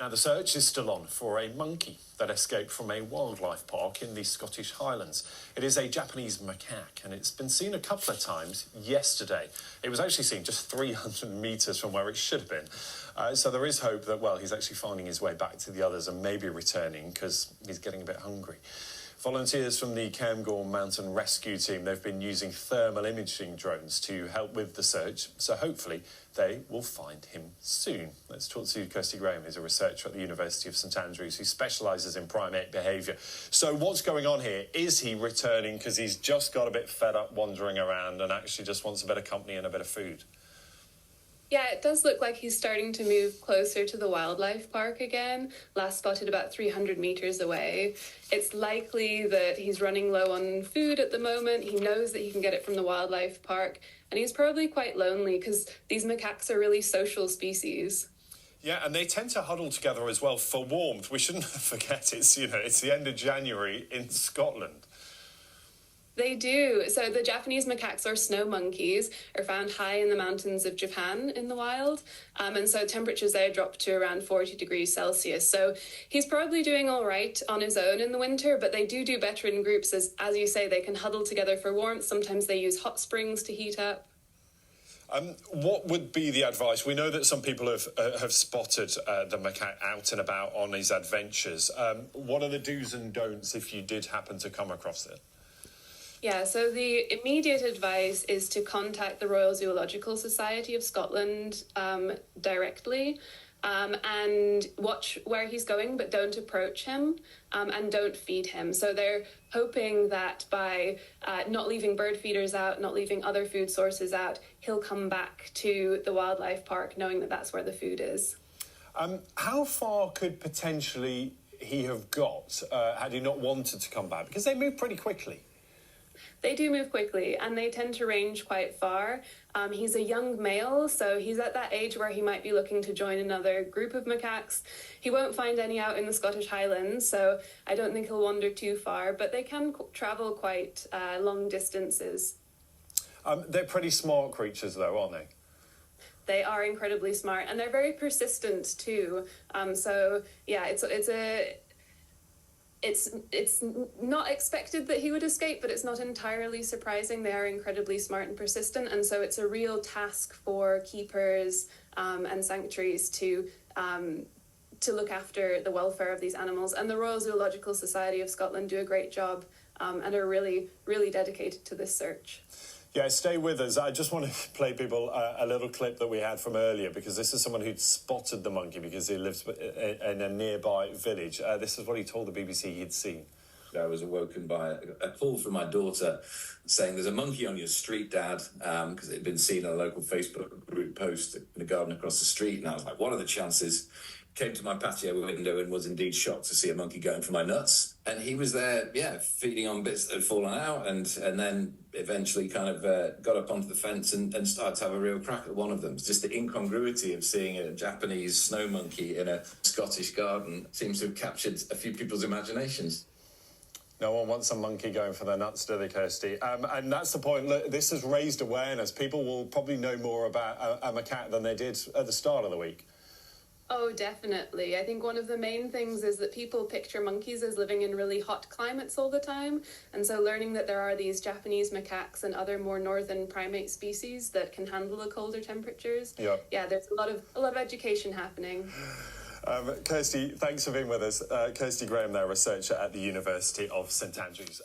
Now, the search is still on for a monkey that escaped from a wildlife park in the Scottish Highlands. It is a Japanese macaque, and it's been seen a couple of times yesterday. It was actually seen just 300 metres from where it should have been. So there is hope that, well, he's actually finding his way back to the others and maybe returning because he's getting a bit hungry. Volunteers from the Camgore Mountain Rescue Team, they've been using thermal imaging drones to help with the search, so hopefully they will find him soon. Let's talk to Kirsty Graham, who's a researcher at the University of St Andrews, who specialises in primate behaviour. So what's going on here? Is he returning because he's just got a bit fed up wandering around and actually just wants a bit of company and a bit of food? Yeah, it does look like he's starting to move closer to the wildlife park again, last spotted about 300 metres away. It's likely that he's running low on food at the moment. He knows that he can get it from the wildlife park, and he's probably quite lonely because these macaques are really social species. Yeah, and they tend to huddle together as well for warmth. We shouldn't forget it's the end of January in Scotland. They do. So the Japanese macaques, or snow monkeys, are found high in the mountains of Japan in the wild. And so temperatures there drop to around 40 degrees Celsius. So he's probably doing all right on his own in the winter, but they do better in groups. As you say, they can huddle together for warmth. Sometimes they use hot springs to heat up. What would be the advice? We know that some people have spotted the macaque out and about on his adventures. What are the do's and don'ts if you did happen to come across it? Yeah, so the immediate advice is to contact the Royal Zoological Society of Scotland directly and watch where he's going, but don't approach him and don't feed him. So they're hoping that by not leaving bird feeders out, not leaving other food sources out, he'll come back to the wildlife park knowing that that's where the food is. How far could potentially he have got had he not wanted to come back? Because they move pretty quickly. They do move quickly, and they tend to range quite far. He's a young male, so he's at that age where he might be looking to join another group of macaques. He won't find any out in the Scottish Highlands, so I don't think he'll wander too far, but they can travel quite long distances. They're pretty smart creatures, though, aren't they? They are incredibly smart, and they're very persistent, too. So, yeah, It's not expected that he would escape, but it's not entirely surprising. They are incredibly smart and persistent, and so it's a real task for keepers and sanctuaries to look after the welfare of these animals. And the Royal Zoological Society of Scotland do a great job and are really, really dedicated to this search. Yeah, stay with us. I just want to play people a little clip that we had from earlier, because this is someone who'd spotted the monkey because he lives in a nearby village. This is what he told the BBC he'd seen. I was awoken by a call from my daughter saying, "There's a monkey on your street, Dad," because it had been seen on a local Facebook group post in the garden across the street. And I was like, what are the chances? Came to my patio window and was indeed shocked to see a monkey going for my nuts. And he was there, feeding on bits that had fallen out, and then eventually kind of got up onto the fence and started to have a real crack at one of them. It's just the incongruity of seeing a Japanese snow monkey in a Scottish garden seems to have captured a few people's imaginations. No one wants a monkey going for their nuts, do they, Kirsty? And that's the point. Look, this has raised awareness. People will probably know more about a macaque than they did at the start of the week. Oh, definitely. I think one of the main things is that people picture monkeys as living in really hot climates all the time. And so learning that there are these Japanese macaques and other more northern primate species that can handle the colder temperatures. Yeah, there's a lot of education happening. Kirsty, thanks for being with us. Kirsty Graham there, researcher at the University of St Andrews.